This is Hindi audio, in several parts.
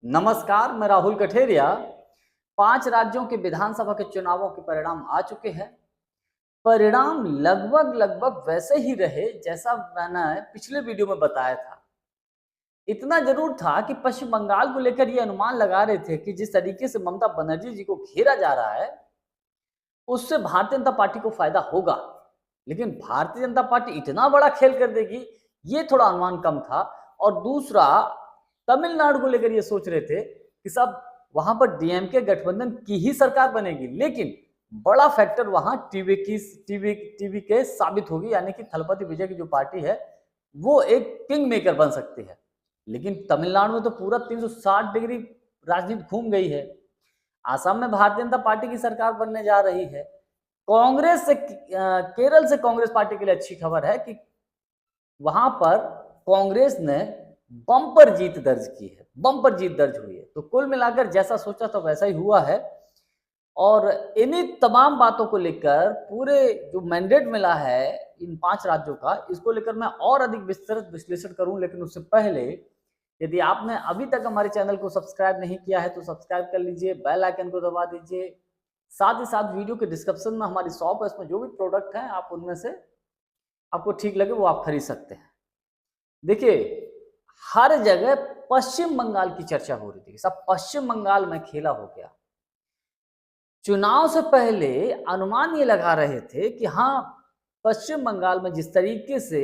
नमस्कार, मैं राहुल कठेरिया। 5 राज्यों के विधानसभा के चुनावों के परिणाम आ चुके हैं। परिणाम लगभग वैसे ही रहे जैसा मैंने पिछले वीडियो में बताया था। इतना जरूर था कि पश्चिम बंगाल को लेकर ये अनुमान लगा रहे थे कि जिस तरीके से ममता बनर्जी जी को घेरा जा रहा है, उससे भारतीय जनता पार्टी को फायदा होगा। लेकिन भारतीय जनता पार्टी इतना बड़ा खेल कर देगी, ये थोड़ा अनुमान कम था। और दूसरा, तमिलनाडु को लेकर ये सोच रहे थे कि सब वहां पर डीएमके गठबंधन की ही सरकार बनेगी, लेकिन बड़ा फैक्टर वहां टीवी के साबित होगी, यानी कि थलपति विजय की जो पार्टी है वो एक किंग मेकर बन सकती है। लेकिन तमिलनाडु में तो पूरा 360 डिग्री राजनीति घूम गई है। आसाम में भारतीय जनता पार्टी की सरकार बनने जा रही है। कांग्रेस से केरल से कांग्रेस पार्टी के लिए अच्छी खबर है कि वहां पर कांग्रेस ने बम्पर जीत दर्ज की है, बम्पर जीत दर्ज हुई है। तो कुल मिलाकर जैसा सोचा था वैसा ही हुआ है। और इन्हीं तमाम बातों को लेकर पूरे जो मैंडेट मिला है इन 5 राज्यों का, इसको लेकर मैं और अधिक विस्तृत विश्लेषण करूं। लेकिन उससे पहले, यदि आपने अभी तक हमारे चैनल को सब्सक्राइब नहीं किया है तो सब्सक्राइब कर लीजिए, बेल आइकन को दबा दीजिए। साथ ही साथ वीडियो के डिस्क्रिप्शन में हमारी शॉप है, इसमें जो भी प्रोडक्ट हैं आप उनमें से आपको ठीक लगे वो आप खरीद सकते हैं। देखिए, हर जगह पश्चिम बंगाल की चर्चा हो रही थी, सब पश्चिम बंगाल में खेला हो गया। चुनाव से पहले अनुमान ये लगा रहे थे कि हाँ, पश्चिम बंगाल में जिस तरीके से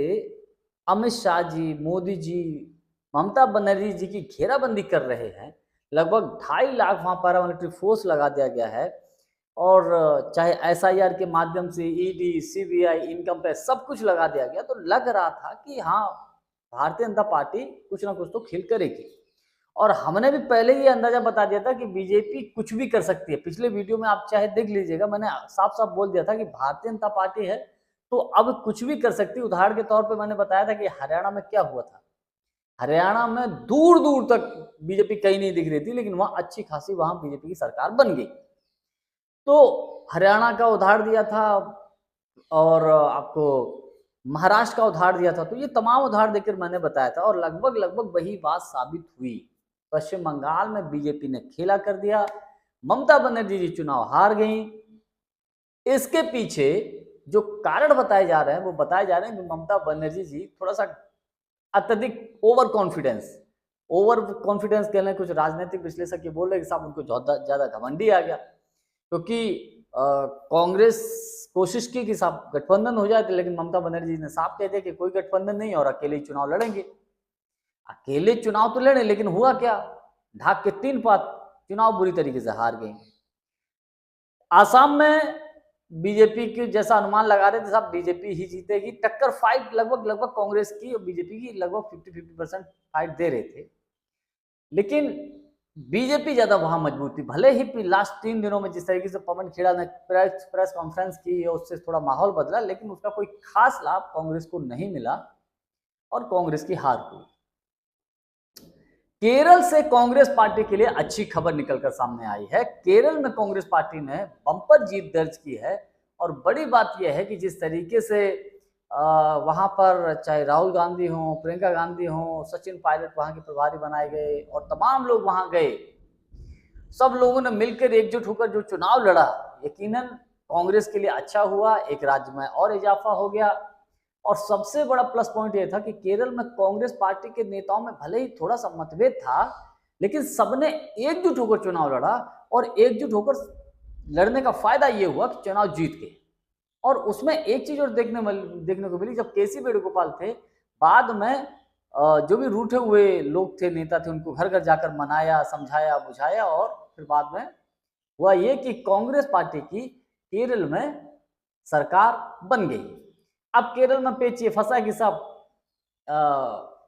अमित शाह जी, मोदी जी, ममता बनर्जी जी की घेराबंदी कर रहे हैं, लगभग 2.5 लाख वहां पैरामिलिट्री फोर्स लगा दिया गया है। और चाहे एसआईआर के माध्यम से ईडी, सीबीआई, इनकम टैक्स सब कुछ लगा दिया गया, तो लग रहा था कि हाँ, भारतीय जनता पार्टी कुछ ना कुछ तो खेल करेगी। और हमने भी पहले ये अंदाजा बता दिया था कि बीजेपी कुछ भी कर सकती है। पिछले वीडियो में आप चाहे देख लीजिएगा, मैंने साफ साफ बोल दिया था कि भारतीय जनता पार्टी है तो अब कुछ भी कर सकती है। उदाहरण के तौर पे मैंने बताया था कि हरियाणा में क्या हुआ था। हरियाणा में दूर दूर तक बीजेपी कहीं नहीं दिख रही थी, लेकिन वहां अच्छी खासी वहां बीजेपी की सरकार बन गई। तो हरियाणा का उदाहरण दिया था और आपको महाराष्ट्र का उदाहरण दिया था। तो ये तमाम उदाहरण देकर मैंने बताया था और लगभग वही बात साबित हुई। पश्चिम बंगाल में बीजेपी ने खेला कर दिया, ममता बनर्जी जी चुनाव हार गई। इसके पीछे जो कारण बताए जा रहे हैं वो बताए जा रहे हैं कि ममता बनर्जी जी थोड़ा सा अत्यधिक ओवर कॉन्फिडेंस के लिए कुछ राजनीतिक विश्लेषक ये बोल रहे हैं कि साहब उनको ज्यादा घमंडी आ गया, क्योंकि कांग्रेस कोशिश की कि साहब गठबंधन हो जाए, लेकिन ममता बनर्जी ने साफ कह दिया कि कोई गठबंधन नहीं और अकेले ही चुनाव लड़ेंगे। अकेले चुनाव तो लड़े, लेकिन हुआ क्या, ढाक के 3 पात चुनाव बुरी तरीके से हार गई। आसाम में बीजेपी के जैसा अनुमान लगा रहे थे साहब बीजेपी ही जीतेगी, टक्कर फाइट लगभग कांग्रेस की और बीजेपी की लगभग 50-50% फाइट दे रहे थे। लेकिन बीजेपी ज्यादा वहां मजबूत थी। भले ही लास्ट 3 दिनों में जिस तरीके से पवन खेड़ा ने प्रेस कॉन्फ्रेंस की उससे थोड़ा माहौल बदला, लेकिन उसका कोई खास लाभ कांग्रेस को नहीं मिला और कांग्रेस की हार हुई। केरल से कांग्रेस पार्टी के लिए अच्छी खबर निकलकर सामने आई है। केरल में कांग्रेस पार्टी ने बम्पर जीत दर्ज की है और बड़ी बात यह है कि जिस तरीके से वहां पर चाहे राहुल गांधी हो, प्रियंका गांधी हो, सचिन पायलट वहां के प्रभारी बनाए गए और तमाम लोग वहां गए, सब लोगों ने मिलकर एकजुट होकर जो चुनाव लड़ा, यकीनन कांग्रेस के लिए अच्छा हुआ। एक राज्य में और इजाफा हो गया। और सबसे बड़ा प्लस पॉइंट यह था कि केरल में कांग्रेस पार्टी के नेताओं में भले ही थोड़ा सा मतभेद था, लेकिन सबने एकजुट होकर चुनाव लड़ा और एकजुट होकर लड़ने का फायदा यह हुआ कि चुनाव जीत गए। और उसमें एक चीज और देखने को मिली, जब केसी वेणुगोपाल थे, बाद में जो भी रूठे हुए लोग थे, नेता थे, उनको घर घर जाकर मनाया, समझाया, बुझाया और फिर बाद में हुआ ये कि कांग्रेस पार्टी की केरल में सरकार बन गई। अब केरल में पेच ये फंसा कि साहब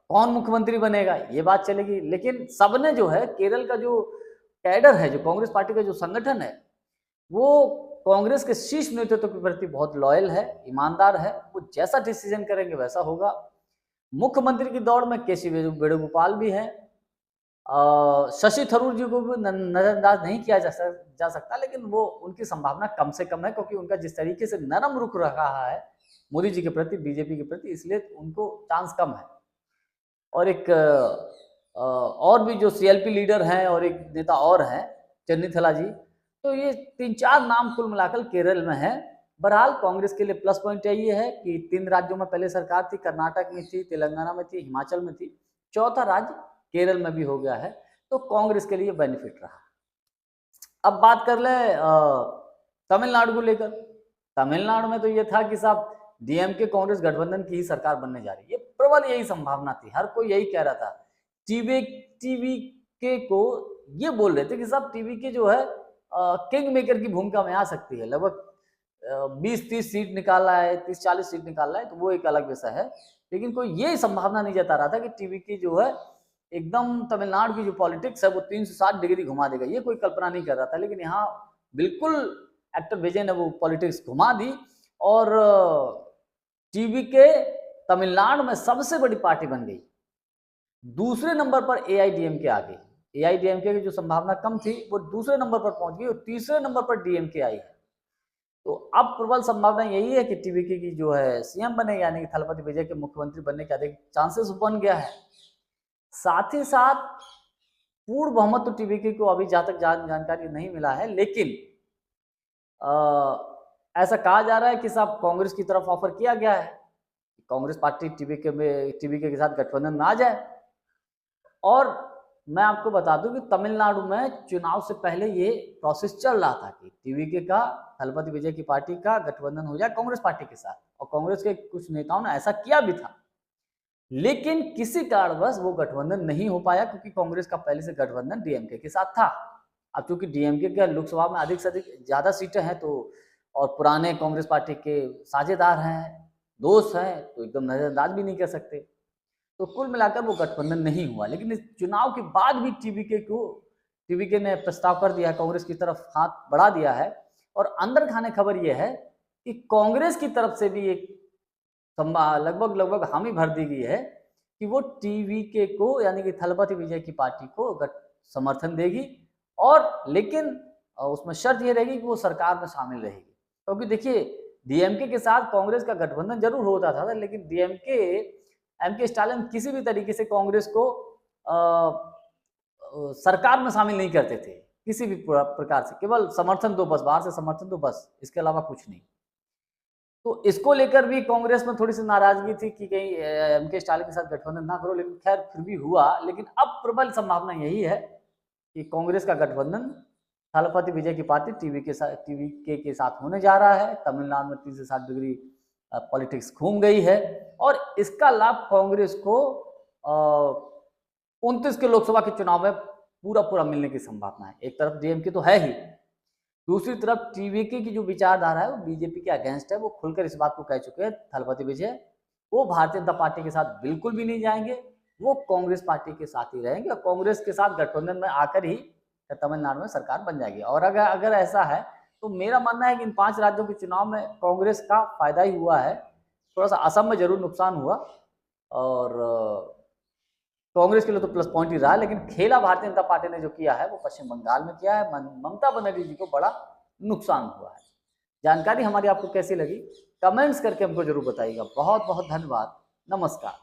कौन मुख्यमंत्री बनेगा, ये बात चलेगी। लेकिन सबने जो है, केरल का जो कैडर है, जो कांग्रेस पार्टी का जो संगठन है, वो कांग्रेस के शीर्ष नेतृत्व के प्रति बहुत लॉयल है, ईमानदार है। वो जैसा डिसीजन करेंगे वैसा होगा। मुख्यमंत्री की दौड़ में केसी वेणुगोपाल भी है, शशि थरूर जी को भी नजरअंदाज नहीं किया जा सकता, लेकिन वो उनकी संभावना कम से कम है, क्योंकि उनका जिस तरीके से नरम रुख रहा है मोदी जी के प्रति, बीजेपी के प्रति, इसलिए उनको चांस कम है। और एक और भी जो सीएलपी लीडर हैं और एक नेता और हैं चन्नीथला जी, तो ये 3-4 नाम कुल मिलाकर केरल में है। बहरहाल कांग्रेस के लिए प्लस पॉइंट यही है कि 3 राज्यों में पहले सरकार थी, कर्नाटक में थी, तेलंगाना में थी, हिमाचल में थी, चौथा राज्य केरल में भी हो गया है, तो कांग्रेस के लिए बेनिफिट रहा। अब बात कर ले तमिलनाडु को लेकर। तमिलनाडु में तो ये था कि साहब डीएमके कांग्रेस गठबंधन की ही सरकार बनने जा रही है, प्रबल यही संभावना थी, हर कोई यही कह रहा था। टीवीके को ये बोल रहे थे कि साहब टीवीके जो है किंग मेकर की भूमिका में आ सकती है, लगभग 20-30 सीट निकाला है, 30-40 सीट निकाला है, तो वो एक अलग विषय है, लेकिन कोई ये संभावना नहीं जता रहा था कि टीवीके जो है एकदम तमिलनाडु की जो पॉलिटिक्स है वो 360 डिग्री घुमा देगा, ये कोई कल्पना नहीं कर रहा था। लेकिन यहाँ बिल्कुल एक्टर विजय ने वो पॉलिटिक्स घुमा दी और टीवीके तमिलनाडु में सबसे बड़ी पार्टी बन गई। दूसरे नंबर पर एआईडीएमके आ गई। एआईडीएमके की जो संभावना कम थी वो दूसरे नंबर पर पहुंच गई और तीसरे नंबर पर डीएमके आई है। तो अब प्रबल संभावना यही है कि टीवीके की जो है सीएम बने, यानी कि थलपति विजय के मुख्यमंत्री बनने के अधिक चांसेस बन गया है। साथ ही साथ पूर्ण बहुमत तो टीवीके को अभी जहां तक जानकारी नहीं मिला है, लेकिन ऐसा कहा जा रहा है कि साहब कांग्रेस की तरफ ऑफर किया गया है, कांग्रेस पार्टी टीवीके के साथ गठबंधन में आ जाए। और मैं आपको बता दूं कि तमिलनाडु में चुनाव से पहले ये प्रोसेस चल रहा था कि टीवीके का, थलपति विजय की पार्टी का गठबंधन हो जाए कांग्रेस पार्टी के साथ, और कांग्रेस के कुछ नेताओं ने ऐसा किया भी था, लेकिन किसी कारणवश वो गठबंधन नहीं हो पाया क्योंकि कांग्रेस का पहले से गठबंधन डीएमके के साथ था। अब चूंकि डीएमके के लोकसभा में अधिक से अधिक ज्यादा सीटें हैं, तो और पुराने कांग्रेस पार्टी के साझेदार हैं, दोस्त हैं, तो एकदम नजरअंदाज भी नहीं कर सकते, तो कुल मिलाकर वो गठबंधन नहीं हुआ। लेकिन इस चुनाव के बाद भी टीवीके ने प्रस्ताव कर दिया है, कांग्रेस की तरफ हाथ बढ़ा दिया है, और अंदर खाने खबर ये है कि कांग्रेस की तरफ से भी एक लगभग हामी भर दी गई है कि वो टीवीके को, यानी कि थलपति विजय की पार्टी को समर्थन देगी, और लेकिन उसमें शर्त ये रहेगी कि वो सरकार में शामिल रहेगी। क्योंकि देखिए डीएमके के साथ कांग्रेस का गठबंधन जरूर होता था, लेकिन एमके स्टालिन किसी भी तरीके से कांग्रेस को सरकार में शामिल नहीं करते थे किसी भी प्रकार से, केवल समर्थन दो बस, बाहर से समर्थन दो बस, इसके अलावा कुछ नहीं। तो इसको लेकर भी कांग्रेस में थोड़ी सी नाराजगी थी कि कहीं एमके स्टालिन के साथ गठबंधन ना करो, लेकिन खैर फिर भी हुआ। लेकिन अब प्रबल संभावना यही है कि कांग्रेस का गठबंधन थलपति विजय की पार्टी टीवीके के साथ होने जा रहा है। तमिलनाडु में 360 डिग्री पॉलिटिक्स घूम गई है, और इसका लाभ कांग्रेस को 29 के लोकसभा के चुनाव में पूरा मिलने की संभावना है। एक तरफ डीएमके तो है ही, दूसरी तरफ टीवीके की जो विचारधारा है वो बीजेपी के अगेंस्ट है। वो खुलकर इस बात को कह चुके हैं थलपति विजय, वो भारतीय जनता पार्टी के साथ बिल्कुल भी नहीं जाएंगे, वो कांग्रेस पार्टी के साथ ही रहेंगे, और कांग्रेस के साथ गठबंधन में आकर ही तमिलनाडु में सरकार बन जाएगी। और अगर ऐसा है तो मेरा मानना है कि इन 5 राज्यों के चुनाव में कांग्रेस का फायदा ही हुआ है। थोड़ा सा असम में जरूर नुकसान हुआ, और कांग्रेस के लिए तो प्लस पॉइंट ही रहा, लेकिन खेला भारतीय जनता पार्टी ने जो किया है वो पश्चिम बंगाल में किया है। ममता बनर्जी जी को बड़ा नुकसान हुआ है। जानकारी हमारी आपको कैसी लगी कमेंट्स करके हमको जरूर बताइएगा। बहुत बहुत धन्यवाद, नमस्कार।